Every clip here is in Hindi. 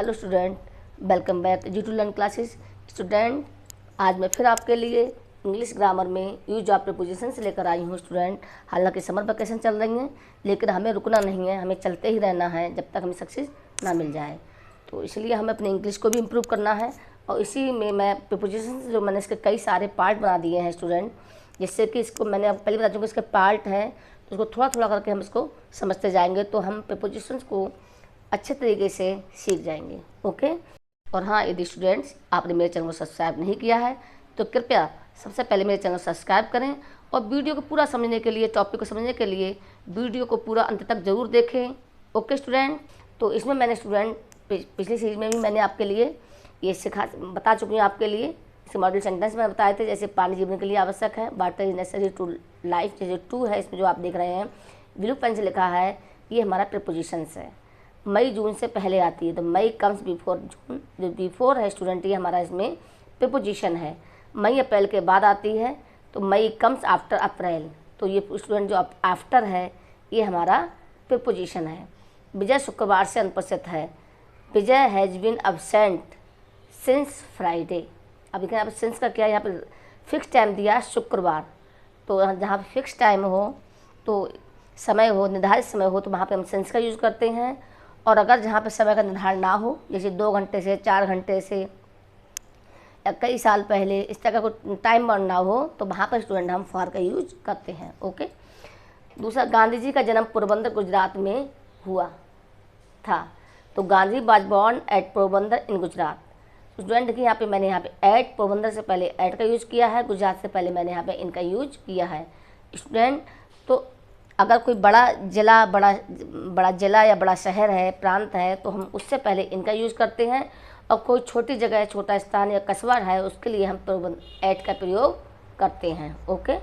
Hello student, welcome back G2 learn classes. Student, आज मैं फिर आपके लिए इंग्लिश ग्रामर में यूज ऑफ प्रीपोजिशंस लेकर आई हूँ। स्टूडेंट, हालांकि समर वैकेशन चल रही हैं, लेकिन हमें रुकना नहीं है, हमें चलते ही रहना है जब तक हमें सक्सेस ना मिल जाए। तो इसलिए हमें अपने इंग्लिश को भी इम्प्रूव करना है, और इसी में मैं प्रीपोजिशंस जो मैंने इसके कई सारे पार्ट बना दिए हैं स्टूडेंट, जिससे कि इसको मैंने अब पहले बता चुका इसके पार्ट हैं, तो उसको थोड़ा थोड़ा करके हम इसको समझते जाएंगे, तो हम प्रीपोजिशंस को अच्छे तरीके से सीख जाएंगे। ओके। और हाँ, यदि स्टूडेंट्स आपने मेरे चैनल को सब्सक्राइब नहीं किया है तो कृपया सबसे पहले मेरे चैनल को सब्सक्राइब करें, और वीडियो को पूरा समझने के लिए, टॉपिक को समझने के लिए वीडियो को पूरा अंत तक ज़रूर देखें। Okay student. तो इसमें मैंने स्टूडेंट पिछली सीरीज में भी मैंने आपके लिए ये बता चुकी हूँ आपके लिए। इसे मॉडल सेंटेंस में बताए थे, जैसे पानी जीवन के लिए आवश्यक है, water is necessary to life. जैसे टू है, इसमें जो आप देख रहे हैं ब्लू पेन से लिखा है, ये हमारा प्रीपोजिशंस है। मई जून से पहले आती है, तो मई कम्स बिफोर जून। जो बिफोर है स्टूडेंट, ये हमारा इसमें प्रीपोजिशन है। मई अप्रैल के बाद आती है, तो मई कम्स आफ्टर अप्रैल। तो ये स्टूडेंट जो आफ्टर है, ये हमारा प्रीपोजिशन है। विजय शुक्रवार से अनुपस्थित है। Vijay has been absent since Friday. अब देखिए यहाँ पर सिंस का क्या है, यहाँ पर फिक्स टाइम दिया शुक्रवार, तो जहाँ फिक्स टाइम हो, तो समय हो, निर्धारित समय हो, तो वहाँ पे हम सिंस का यूज़ करते हैं। और अगर जहाँ पे समय का निर्धारण ना हो, जैसे 2 घंटे से 4 घंटे से या कई साल पहले, इस तरह का कोई टाइम बाउंड ना हो, तो वहाँ पर स्टूडेंट हम फॉर का यूज करते हैं। ओके। दूसरा, गांधी जी का जन्म पोरबंदर गुजरात में हुआ था, तो Gandhi was born at Porbandar in Gujarat. Student देखिए यहाँ पे मैंने यहाँ पे एट, पोरबंदर से पहले एट का यूज़ किया है, गुजरात से पहले मैंने यहाँ पे इनका यूज किया है। स्टूडेंट, तो अगर कोई बड़ा जिला या बड़ा शहर है, प्रांत है, तो हम उससे पहले इनका यूज़ करते हैं, और कोई छोटी जगह, छोटा स्थान या कस्बा है, उसके लिए हम एट का प्रयोग करते हैं। ओके।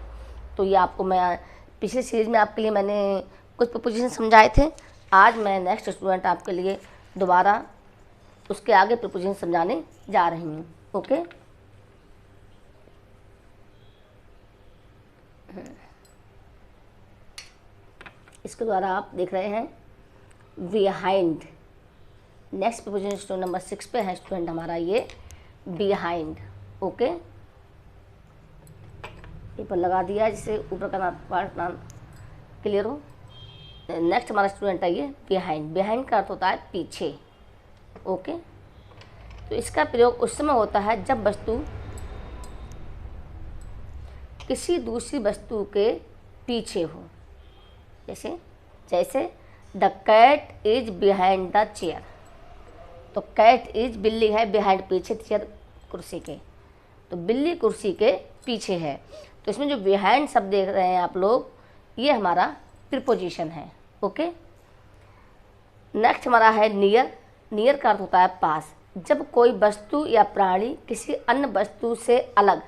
तो ये आपको मैं पिछली सीरीज में आपके लिए मैंने कुछ प्रीपोजिशन समझाए थे। आज मैं नेक्स्ट स्टूडेंट आपके लिए दोबारा उसके आगे प्रीपोजिशन समझाने जा रही हूँ। ओके। इसके द्वारा आप देख रहे हैं behind. Next preposition student number 6 पे है स्टूडेंट हमारा ये बिहाइंड। ओके। पेपर लगा दिया जिससे ऊपर का पार्ट नाम क्लियर हो। नेक्स्ट हमारा स्टूडेंट है ये बिहाइंड। बिहाइंड का अर्थ होता है पीछे। ओके। तो इसका प्रयोग उस समय होता है जब वस्तु किसी दूसरी वस्तु के पीछे हो। जैसे the cat is behind the chair. तो कैट इज, बिल्ली है, बिहाइंड पीछे, चेयर कुर्सी के, तो बिल्ली कुर्सी के पीछे है। तो इसमें जो बिहाइंड शब्द देख रहे हैं आप लोग, ये हमारा प्रीपोजिशन है। ओके। नेक्स्ट हमारा है नियर। नियर का अर्थ होता है पास। जब कोई वस्तु या प्राणी किसी अन्य वस्तु से अलग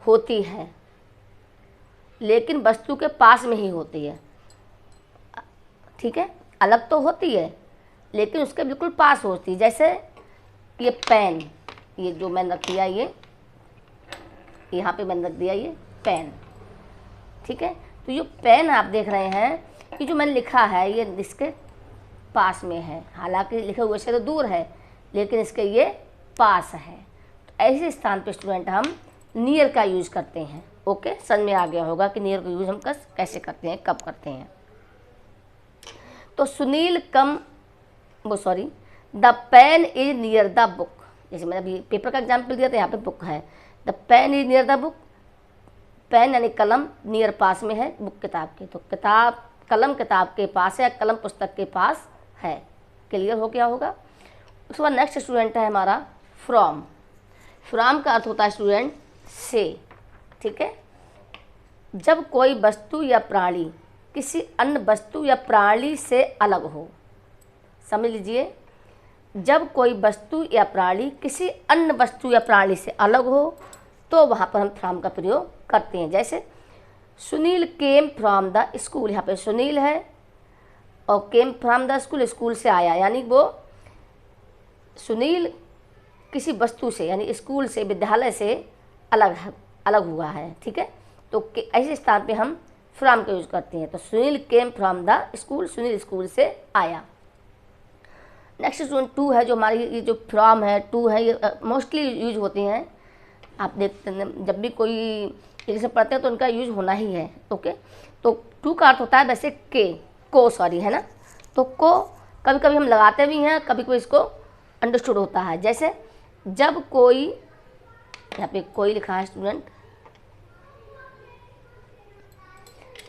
होती है, लेकिन वस्तु के पास में ही होती है। ठीक है, अलग तो होती है लेकिन उसके बिल्कुल पास होती है। जैसे ये पेन, ये जो मैंने रख दिया, ये यहाँ पे मैंने रख दिया ये पेन। ठीक है, तो ये पेन आप देख रहे हैं कि जो मैंने लिखा है ये इसके पास में है, हालांकि लिखे हुए से तो दूर है, लेकिन इसके ये पास है। तो ऐसे स्थान पे स्टूडेंट हम नियर का यूज़ करते हैं। ओके, समझ में आ गया होगा कि नियर का यूज़ हम कैसे करते हैं, कब करते हैं। तो Sunil the pen is near the book. जैसे मैंने अभी पेपर का एग्जाम्पल दिया था, यहाँ पे बुक है। The pen is near the book. Pen यानी कलम, नियर पास में है, बुक किताब के, तो कलम किताब के पास है, कलम पुस्तक के पास है। क्लियर हो गया होगा। उसके बाद नेक्स्ट स्टूडेंट है हमारा फ्रॉम। फ्रॉम का अर्थ होता है स्टूडेंट से। ठीक है, जब कोई वस्तु या प्राणी किसी अन्य वस्तु या प्राणी से अलग हो। समझ लीजिए, जब कोई वस्तु या प्राणी किसी अन्य वस्तु या प्राणी से अलग हो, तो वहाँ पर हम फ्रॉम का प्रयोग करते हैं। जैसे Sunil came from the school. यहाँ पे सुनील है और came from the school, school से आया, यानी वो सुनील किसी वस्तु से, यानी स्कूल से, विद्यालय से अलग हुआ है। ठीक है, तो ऐसे स्थान पे हम फ्रॉम का यूज करते हैं। तो Sunil came from the school, Sunil school से आया। नेक्स्ट स्टूडेंट टू है, जो हमारी ये जो फ्रॉम है, टू है, ये मोस्टली यूज होती हैं। आप देखते हैं जब भी कोई जैसे पढ़ते हैं तो उनका यूज होना ही है। ओके, तो टू का अर्थ होता है वैसे को सॉरी, है ना। तो को कभी कभी हम लगाते भी हैं, कभी कोई इसको अंडरस्टूड होता है। जैसे जब कोई, यहाँ पे कोई लिखा है स्टूडेंट,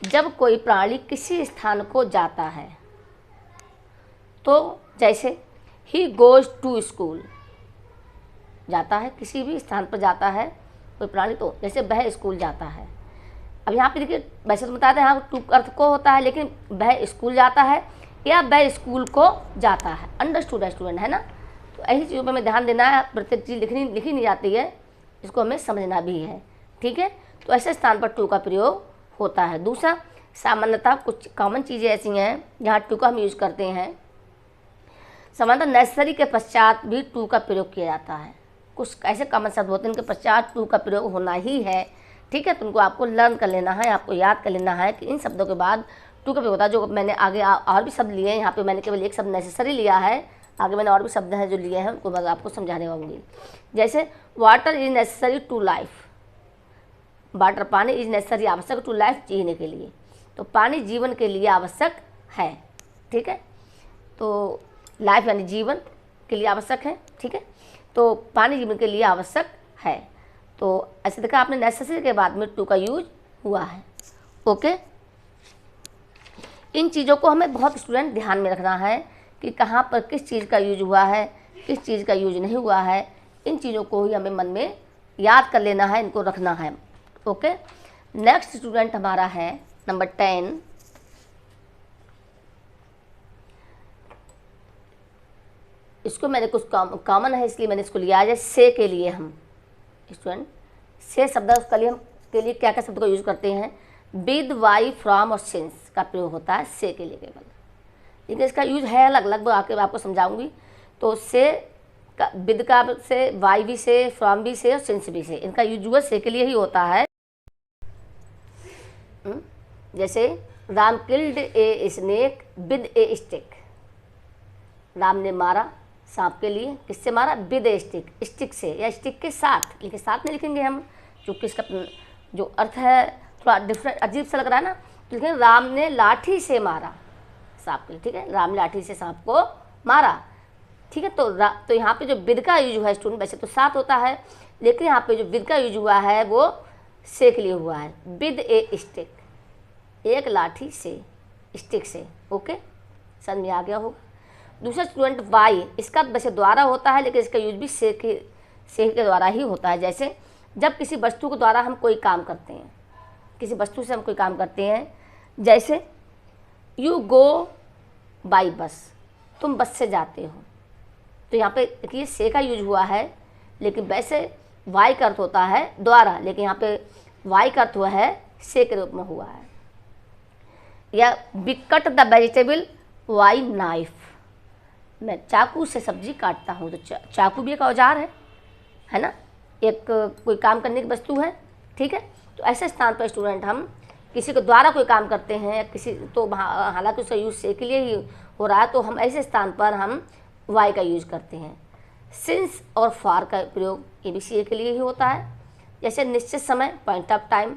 जब कोई प्राणी किसी स्थान को जाता है, तो जैसे ही गोज टू स्कूल, जाता है, किसी भी स्थान पर जाता है कोई प्राणी, तो जैसे वह स्कूल जाता है। अब यहाँ पे देखिए, वैसे तो बताते हैं हाँ टू अर्थ को होता है, लेकिन वह स्कूल जाता है या वह स्कूल को जाता है, अंडरस्टूड स्टूडेंट, है ना। तो ऐसी चीज़ों पर हमें ध्यान देना है, प्रत्येक चीज़ लिखी नहीं जाती है, इसको हमें समझना भी है, ठीक है। तो ऐसे स्थान पर टू का प्रयोग होता है। दूसरा, सामान्यतः कुछ कॉमन चीज़ें ऐसी हैं जहाँ टू का हम यूज़ करते हैं। सामान्यतः नेसेसरी के पश्चात भी टू का प्रयोग किया जाता है। कुछ ऐसे कॉमन शब्द होते हैं इनके पश्चात टू का प्रयोग होना ही है, ठीक है। तो उनको आपको लर्न कर लेना है, आपको याद कर लेना है कि इन शब्दों के बाद टू का प्रयोग होता है। जो मैंने आगे और भी शब्द लिए हैं, यहाँ पे मैंने केवल एक शब्द नेसेसरी लिया है, आगे मैंने और भी शब्द हैं जो लिए हैं, उनको मैं आपको समझाने वाऊँगी। जैसे water is necessary to life, water पानी इज नेसेसरी आवश्यक टू लाइफ, जीने के लिए। तो पानी जीवन के लिए आवश्यक है, ठीक है। तो लाइफ यानी जीवन के लिए आवश्यक है, ठीक है। तो पानी जीवन के लिए आवश्यक है। तो ऐसे देखा आपने, नेसेसरी के बाद में टू का यूज हुआ है। ओके, इन चीज़ों को हमें बहुत स्टूडेंट ध्यान में रखना है कि कहाँ पर किस चीज़ का यूज हुआ है, किस चीज़ का यूज नहीं हुआ है। इन चीज़ों को ही हमें मन में याद कर लेना है, इनको रखना है। ओके, नेक्स्ट स्टूडेंट हमारा है नंबर 10। इसको मैंने कुछ कॉमन है इसलिए मैंने इसको लिया है। से के लिए हम स्टूडेंट से शब्द के लिए क्या क्या शब्द को यूज करते हैं, विद, वाई, फ्रॉम और सिंस का प्रयोग होता है से के लिए केवल, लेकिन इसका यूज है अलग अलग, आके आपको समझाऊंगी। तो से का, विद का से, वाई भी से, फ्रॉम भी से और सिंस भी से, इनका यूज से के लिए ही होता है। जैसे Ram killed a snake with A stick, Ram ने मारा सांप के लिए, किससे मारा, विद ए स्टिक, स्टिक से या स्टिक के साथ, लेकिन साथ में लिखेंगे हम, क्योंकि इसका जो अर्थ है थोड़ा डिफरेंट, अजीब सा लग रहा है ना। तो लेकिन राम ने लाठी से मारा सांप के लिए, ठीक है, राम ने लाठी से सांप को मारा, ठीक है। तो यहाँ पे जो विद का यूज हुआ है स्टूडेंट, वैसे तो साथ होता है, लेकिन यहाँ पे जो विद का यूज हुआ है वो से के लिए हुआ है, विद ए स्टिक, एक लाठी से, स्टिक से। ओके, समझ में आ गया होगा। दूसरा स्टूडेंट वाई, इसका वैसे द्वारा होता है, लेकिन इसका यूज भी से के द्वारा ही होता है। जैसे जब किसी वस्तु के द्वारा हम कोई काम करते हैं, किसी वस्तु से हम कोई काम करते हैं, जैसे यू गो बाई बस, तुम बस से जाते हो। तो यहाँ पे देखिए से का यूज हुआ है, लेकिन वैसे वाई का अर्थ होता है द्वारा, लेकिन यहाँ पे वाई का अर्थ हुआ है से के रूप में हुआ है। या we cut the vegetable by knife, मैं चाकू से सब्जी काटता हूँ। तो चाकू भी एक औजार है ना, एक कोई काम करने की वस्तु है, ठीक है। तो ऐसे स्थान पर स्टूडेंट हम किसी के द्वारा कोई काम करते हैं, किसी तो हालांकि उसका यूज से के लिए ही हो रहा है, तो हम ऐसे स्थान पर हम वाई का यूज करते हैं। सिंस और फॉर का प्रयोग ये भी सी के लिए ही होता है। जैसे निश्चित समय, पॉइंट ऑफ टाइम,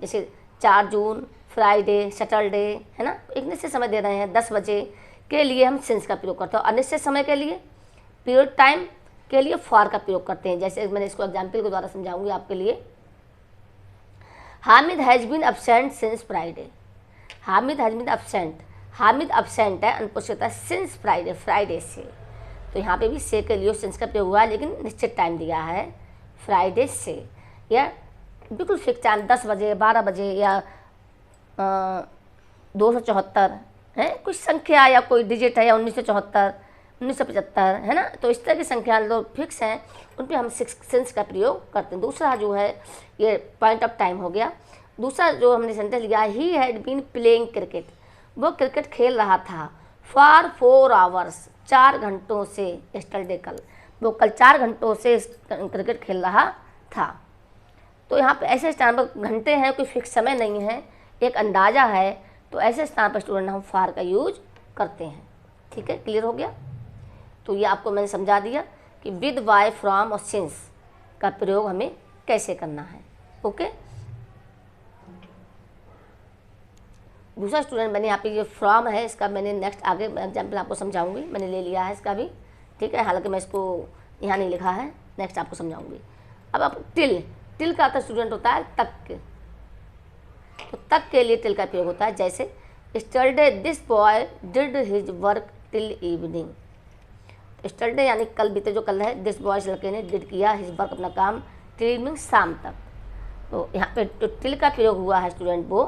जैसे 4 जून, फ्राइडे, सैटरडे, है ना, एक निश्चित समय दे रहे हैं 10 बजे के लिए हम सिंस का प्रयोग करते हैं। अनिश्चित समय के लिए, पीरियड टाइम के लिए फॉर का प्रयोग करते हैं। जैसे मैंने इसको एग्जाम्पल के द्वारा समझाऊंगी आपके लिए। Hamid has been absent since Friday, Hamid has been absent, Hamid absent है, अनुपस्थित है, सिंस फ्राइडे, फ्राइडे से। तो यहाँ पे भी से के लिए सिंस का प्रयोग हुआ है, लेकिन निश्चित टाइम दिया है, फ्राइडे से, या बिल्कुल फिक्स टाइम 10 बजे, 12 बजे, या 274 है कुछ संख्या, या कोई डिजिट है, या 1974, 1975, है ना। तो इस तरह की संख्या जो फिक्स हैं उन पर हम सिंस का प्रयोग करते हैं। दूसरा जो है ये पॉइंट ऑफ टाइम हो गया। दूसरा जो हमने सेंटेंस लिया, he had been playing cricket, वो क्रिकेट खेल रहा था, फॉर 4 आवर्स, 4 घंटों से, यस्टरडे कल, वो कल 4 घंटों से क्रिकेट खेल रहा था। तो यहाँ पे ऐसे स्थान पर घंटे हैं, कोई फिक्स समय नहीं है, एक अंदाज़ा है, तो ऐसे स्थान पर स्टूडेंट हम फार का यूज करते हैं। ठीक है, क्लियर हो गया। तो ये आपको मैंने समझा दिया कि विद, बाय, फ्रॉम और सिंस का प्रयोग हमें कैसे करना है। ओके, दूसरा स्टूडेंट मैंने यहाँ पे ये फ्रॉम है, इसका मैंने नेक्स्ट आगे एग्जाम्पल आपको समझाऊंगी, मैंने ले लिया है इसका भी। ठीक है, हालांकि मैं इसको यहाँ नहीं लिखा है, नेक्स्ट आपको समझाऊंगी। अब आप टिल का अर्थ स्टूडेंट होता है तक के, तो तक के लिए टिल का प्रयोग होता है। जैसे yesterday this boy did his work till evening. Yesterday यानी कल बीते जो कल है, दिस बॉय लड़के ने डिड किया हिज वर्क अपना काम टिल इवनिंग शाम तक। तो यहाँ पे जो टिल का प्रयोग हुआ है स्टूडेंट वो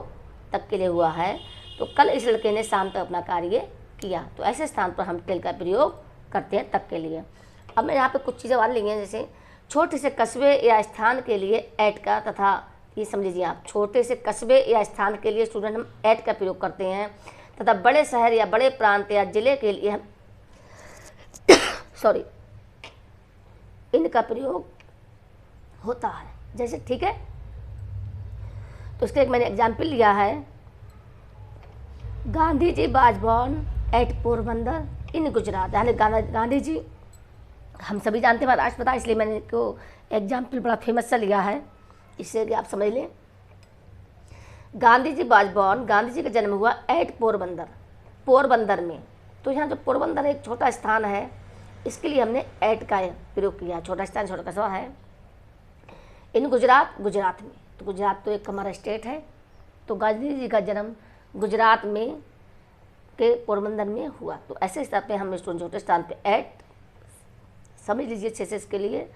तक के लिए हुआ है, तो कल इस लड़के ने शाम तक अपना कार्य किया। तो ऐसे स्थान पर हम टिल का प्रयोग करते हैं तक के लिए। अब मैं यहाँ पे कुछ चीज़ें और ली हैं, जैसे छोटे से कस्बे या स्थान के लिए एट का, तथा ये समझ लीजिए आप, छोटे से कस्बे या स्थान के लिए स्टूडेंट हम एट का प्रयोग करते हैं, तथा बड़े शहर या बड़े प्रांत या जिले के लिए हम सॉरी इनका प्रयोग होता है। जैसे ठीक है, तो इसका एक मैंने एग्जाम्पल लिया है, Gandhi ji was born at Porbandar इन गुजरात। यानी गांधी जी हम सभी जानते हैं, आज पता, इसलिए मैंने को एग्जाम्पल बड़ा फेमस सा लिया है, इससे कि आप समझ लें। गांधी जी वाज बोर्न, गांधी जी का जन्म हुआ एट पोरबंदर, पोरबंदर में। तो यहाँ जो पोरबंदर एक छोटा स्थान है, इसके लिए हमने एट का प्रयोग किया। छोटा स्थान, छोटा कस्बा है। इन गुजरात, गुजरात में, तो गुजरात तो एक हमारा स्टेट है। तो गांधी जी का जन्म गुजरात में के पोरबंदर में हुआ। तो ऐसे स्थान पे हम स्टूडेंट छोटे स्थान पे एट समझ लीजिए 6 से इसके लिए।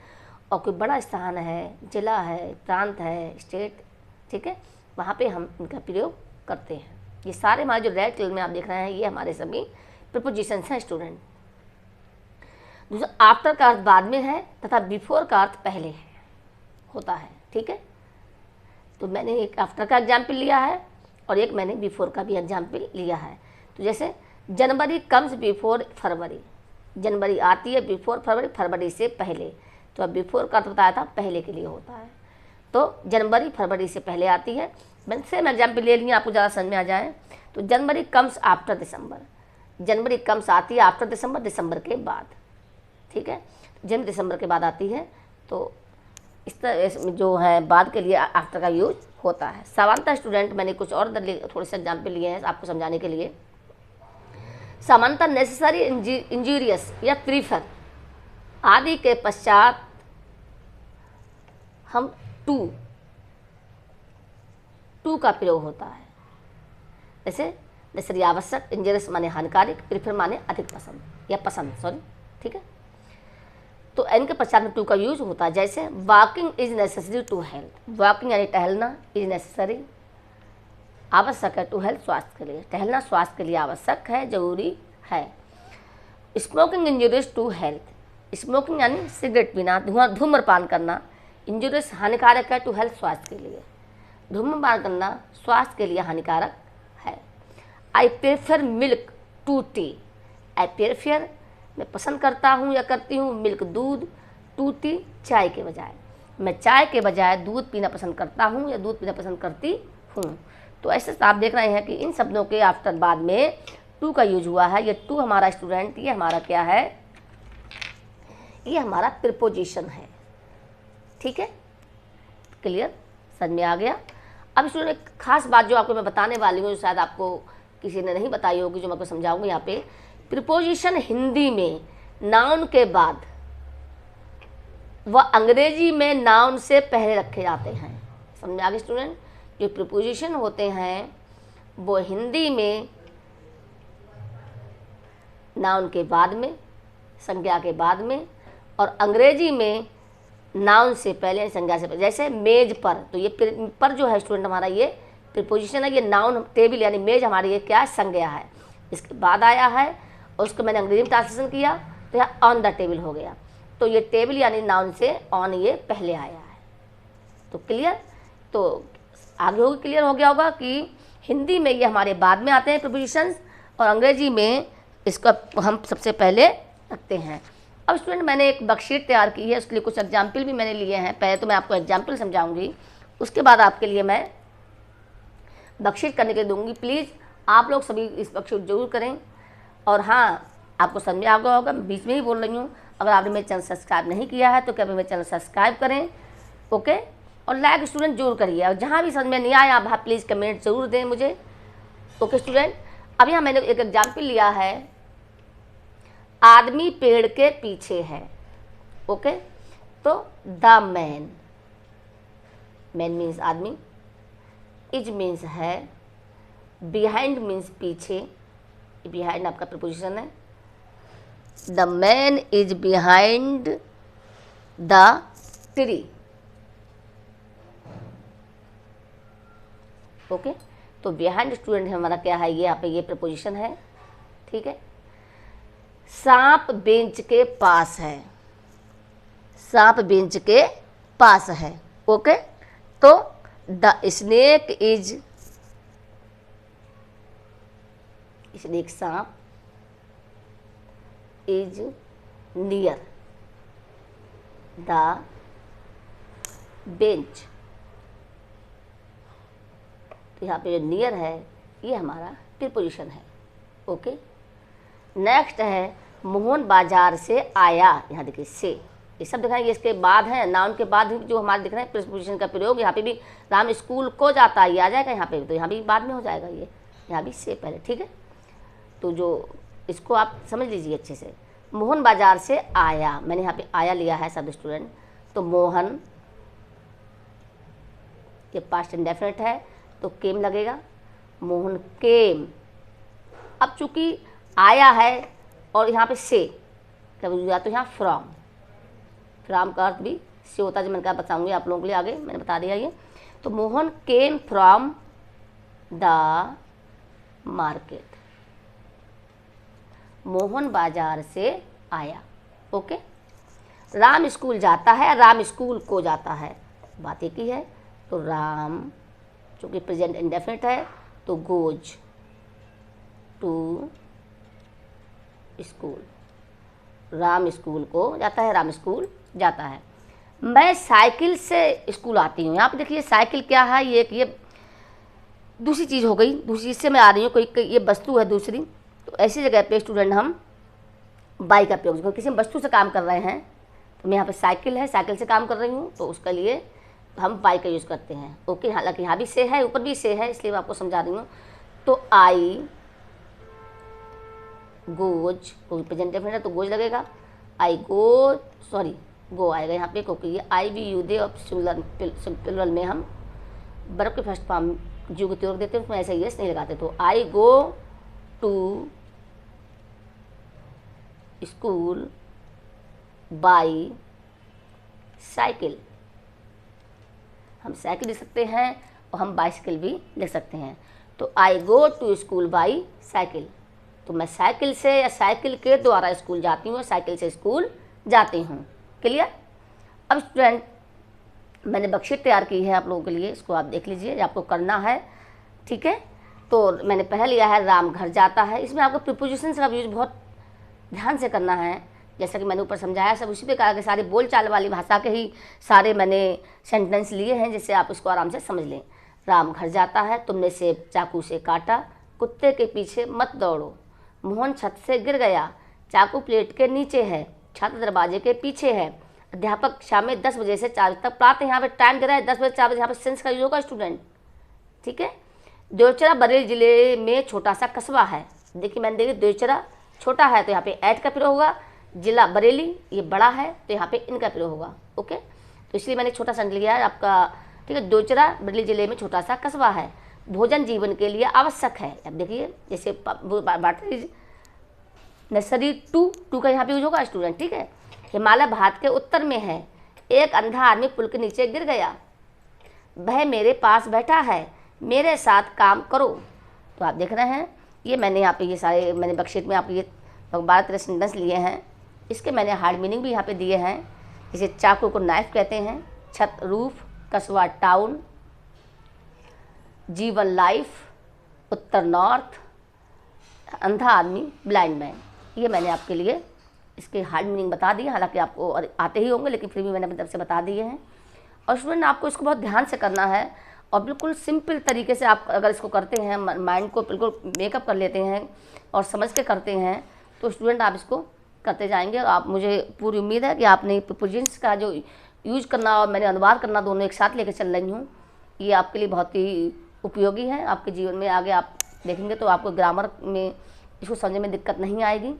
और कोई बड़ा स्थान है, जिला है, प्रांत है, स्टेट, ठीक है, वहाँ पे हम इनका प्रयोग करते हैं। ये सारे हमारे जो रेड कलर में आप देख रहे हैं, ये हमारे सभी प्रीपोजिशंस हैं स्टूडेंट। दूसरा, आफ्टर का अर्थ बाद में है, तथा बिफोर का अर्थ पहले है होता है। ठीक है, तो मैंने एक आफ्टर का एग्जाम्पल लिया है और एक मैंने बिफोर का भी एग्जाम्पल लिया है। तो जैसे जनवरी कम्स बिफोर फरवरी, जनवरी आती है बिफोर फरवरी, फरवरी से पहले। तो अब बिफोर का अर्थ बताया था पहले के लिए होता है। तो जनवरी फरवरी से पहले आती है। मैंने सेम एग्जाम्पल ले लिया आपको ज़्यादा समझ में आ जाए। तो जनवरी कम्स आफ्टर दिसंबर, जनवरी कम्स आती है आफ्टर दिसंबर, दिसंबर के बाद। ठीक है, जनवरी दिसंबर के बाद आती है। तो इस तरह जो है बाद के लिए आफ्टर का यूज होता है। सामान्यतः स्टूडेंट मैंने कुछ और थोड़े से एग्जाम्पल लिए हैं आपको समझाने के लिए। सामान्यतः नेसेसरी, इंजूरियस या प्रीफर आदि के पश्चात हम टू का प्रयोग होता है। जैसे नेसेसरी आवश्यक, इंजूरियस माने हानिकारक, प्रीफर माने अधिक पसंद या पसंद, सॉरी। ठीक है, तो एन के पश्चात में टू का यूज होता है। जैसे walking is necessary to health, walking यानी टहलना, इज नेसेसरी आवश्यक है, टू हेल्थ स्वास्थ्य के लिए, टहलना स्वास्थ्य के लिए आवश्यक है, जरूरी है। Smoking injurious to health, smoking यानी सिगरेट पीना, धूम्रपान करना, इंजूरियस हानिकारक है, टू हेल्थ स्वास्थ्य के लिए, धूम्रपान करना स्वास्थ्य के लिए हानिकारक है। I prefer milk to tea, I prefer मैं पसंद करता हूँ या करती हूँ, मिल्क दूध, टू टी चाय के बजाय, मैं चाय के बजाय दूध पीना पसंद करता हूँ या दूध पीना पसंद करती हूँ। तो ऐसे आप देख रहे हैं कि इन शब्दों के आफ्टर बाद में टू का यूज हुआ है। ये टू हमारा स्टूडेंट, ये हमारा क्या है, ये हमारा प्रीपोजिशन है। ठीक है, क्लियर, समझ में आ गया। अब स्टूडेंट एक खास बात जो आपको मैं बताने वाली हूँ, शायद आपको किसी ने नहीं बताई होगी, जो मैं आपको समझाऊंगी यहाँ पे। प्रीपोजिशन हिंदी में नाउन के बाद व अंग्रेजी में नाउन से पहले रखे जाते हैं। समझ में आ गया स्टूडेंट। जो प्रीपोजिशन होते हैं वो हिंदी में नाउन के बाद में, संज्ञा के बाद में, और अंग्रेजी में नाउन से पहले, संज्ञा से पहले। जैसे मेज पर, तो ये पर जो है स्टूडेंट हमारा ये प्रीपोजिशन है। ये नाउन, टेबल यानी मेज हमारी ये क्या है, संज्ञा है, इसके बाद आया है और उसको मैंने अंग्रेजी में ट्रांसलेशन किया तो यहाँ ऑन द टेबल हो गया। तो ये टेबल यानी नाउन से ऑन ये पहले आया है। तो क्लियर, तो आगे होगी, क्लियर हो गया होगा कि हिंदी में ये हमारे बाद में आते हैं प्रीपोजिशंस, और अंग्रेजी में इसको हम सबसे पहले रखते हैं। अब स्टूडेंट मैंने एक वर्कशीट तैयार की है, उसके लिए कुछ एग्जाम्पल भी मैंने लिए हैं। पहले तो मैं आपको एग्जाम्पल समझाऊंगी, उसके बाद आपके लिए मैं वर्कशीट करने के लिए दूंगी। प्लीज़ आप लोग सभी इस वर्कशीट जरूर करें। और हाँ, आपको समझ में आ गया होगा, बीच में ही बोल रही हूँ, अगर आपने मेरे चैनल सब्सक्राइब नहीं किया है तो कृपया मेरे चैनल सब्सक्राइब करें, ओके। और लाइक स्टूडेंट जरूर करिए, और जहाँ भी समझ में नहीं आया आप प्लीज़ कमेंट जरूर दें मुझे, ओके स्टूडेंट। अब यहाँ मैंने एक एग्जाम्पल लिया है, आदमी पेड़ के पीछे है, ओके। तो द मैन, मैन मीन्स आदमी, इज मीन्स है, बिहाइंड मीन्स पीछे, बिहाइंड आपका प्रपोजिशन है। The man is behind the tree, okay. तो बिहाइंड स्टूडेंट हमारा क्या है, ये यहाँ पे ये प्रपोजिशन है, ठीक है। सांप बेंच के पास है, सांप बेंच के पास है, ओके। तो द स्नेक इज, स्नेक सांप इज नियर द बेंच। तो यहाँ पे जो नियर है ये हमारा प्रीपोजिशन है, ओके। नेक्स्ट है मोहन बाजार से आया, यहाँ देखिए से, ये सब दिखाएंगे, इसके बाद है नाउन के बाद जो हमारे दिख रहे हैं प्रीपोजिशन का प्रयोग। यहाँ पे भी राम स्कूल को जाता है, ये आ जाएगा यहाँ पे, तो यहाँ भी बाद में हो जाएगा ये, यहाँ भी से पहले, ठीक है। तो जो इसको आप समझ लीजिए अच्छे से। मोहन बाजार से आया, मैंने यहाँ पे आया लिया है सब स्टूडेंट। तो मोहन ये पास्ट इंडेफिनिट है तो केम लगेगा, मोहन केम। अब चूंकि आया है और यहाँ पे से या तो यहाँ फ्रॉम, फ्रॉम का अर्थ भी से होता है, जो मैंने कहा बताऊंगी आप लोगों के लिए आगे, मैंने बता दिया ये। तो Mohan came from the market, Mohan बाजार से आया, ओके। राम स्कूल जाता है, राम स्कूल को जाता है, बात एक ही है। तो राम चूँकि प्रेजेंट इंडेफिनिट है तो goes to school, Ram school को जाता है, राम स्कूल जाता है। मैं साइकिल से स्कूल आती हूँ, यहाँ पे देखिए साइकिल क्या है, ये दूसरी चीज़ हो गई, दूसरी चीज़ से मैं आ रही हूँ, कोई ये वस्तु है दूसरी। तो ऐसी जगह पे स्टूडेंट हम बाई का प्रयोग, किसी वस्तु से काम कर रहे हैं, तो मैं यहाँ पे साइकिल है, साइकिल से काम कर रही हूँ, तो उसके लिए हम बाई का यूज़ करते हैं, ओके। हालांकि यहाँ भी से है, ऊपर भी से है, इसलिए मैं आपको समझा रही हूँ। तो आई गोज, क्योंकि प्रेजेंट डेफिनेट है तो गोज लगेगा। आई गो, सॉरी गो आएगा यहाँ पे, क्योंकि ये आई भी यू दे, और प्लुरल में हम वर्ब के फर्स्ट फॉर्म जू को त्योर देते हैं, उसमें ऐसे यस नहीं लगाते। तो I go to school by cycle, हम साइकिल लिख सकते हैं और हम बाइसिकल भी लिख सकते हैं। तो I go to school by cycle, तो मैं साइकिल से या साइकिल के द्वारा स्कूल जाती हूँ, साइकिल से स्कूल जाती हूँ, क्लियर। अब स्टूडेंट मैंने वर्कशीट तैयार की है आप लोगों के लिए, इसको आप देख लीजिए, आपको करना है, ठीक है। तो मैंने पहले लिया है राम घर जाता है, इसमें आपको प्रीपोजिशंस का यूज बहुत ध्यान से करना है, जैसा कि मैंने ऊपर समझाया, सब उसी प्रकार के सारे बोलचाल वाली भाषा के ही सारे मैंने सेंटेंस लिए हैं, जिससे आप इसको आराम से समझ लें। राम घर जाता है, तुमने सेब चाकू से काटा, कुत्ते के पीछे मत दौड़ो, मोहन छत से गिर गया, चाकू प्लेट के नीचे है, छात्र दरवाजे के पीछे है, अध्यापक शाम में 10 बजे से 4 बजे तक पढ़ाते हैं। यहाँ पे टाइम दे रहा है 10 बजे 4 बजे, यहाँ पे सेंस का यूज होगा स्टूडेंट, ठीक है। देवचरा बरेली जिले में छोटा सा कस्बा है, देखिए मैंने देखिए देवचरा छोटा है तो यहाँ पे ऐड का प्रयोग होगा, जिला बरेली ये बड़ा है तो यहाँ पे इनका प्रयोग होगा, ओके। तो इसलिए मैंने छोटा सा लिया है आपका, ठीक है। देवचरा बरेली जिले में छोटा सा कस्बा है, भोजन जीवन के लिए आवश्यक है। अब देखिए जैसे वाटर नर्सरी टू का यहाँ पे यूज होगा स्टूडेंट, ठीक है। हिमालय भारत के उत्तर में है, एक अंधा आदमी पुल के नीचे गिर गया, वह मेरे पास बैठा है, मेरे साथ काम करो। तो आप देख रहे हैं ये मैंने यहाँ पे ये सारे मैंने वर्कशीट में आप ये 12-13 सेंटेंस लिए हैं, इसके मैंने हार्ड मीनिंग भी यहाँ पे दिए हैं, जैसे चाकू को नाइफ कहते हैं, छत रूफ, कस्बा टाउन, जीवन लाइफ, उत्तर नॉर्थ, अंधा आदमी ब्लाइंड मैन, ये मैंने आपके लिए इसके हार्ड मीनिंग बता दिए, हालांकि आपको आते ही होंगे लेकिन फिर भी मैंने अपनी तरफ से बता दिए हैं। और स्टूडेंट आपको इसको बहुत ध्यान से करना है और बिल्कुल सिंपल तरीके से आप अगर इसको करते हैं, माइंड को बिल्कुल मेकअप कर लेते हैं और समझ के करते हैं, तो स्टूडेंट आप इसको करते जाएंगे। और आप, मुझे पूरी उम्मीद है कि आपने प्रीपोजिशंस का जो यूज करना और मैंने अनुवाद करना दोनों एक साथ लेकर चल रही हूँ, ये आपके लिए बहुत ही उपयोगी है। आपके जीवन में आगे आप देखेंगे तो आपको ग्रामर में इसको समझने में दिक्कत नहीं आएगी।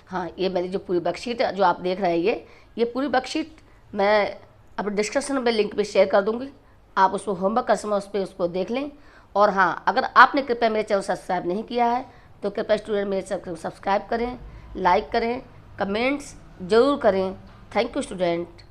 हाँ, ये मेरी जो पूरी वर्कशीट जो आप देख रहे हैं, ये पूरी वर्कशीट मैं अपने डिस्क्रिप्शन में लिंक पे शेयर कर दूँगी। आप उसको होमवर्क कर समय उस पर उसको देख लें। और हाँ, अगर आपने कृपया मेरे चैनल सब्सक्राइब नहीं किया है तो कृपया स्टूडेंट मेरे चैनल को सब्सक्राइब करें, लाइक करें, कमेंट्स ज़रूर करें। Thank you student.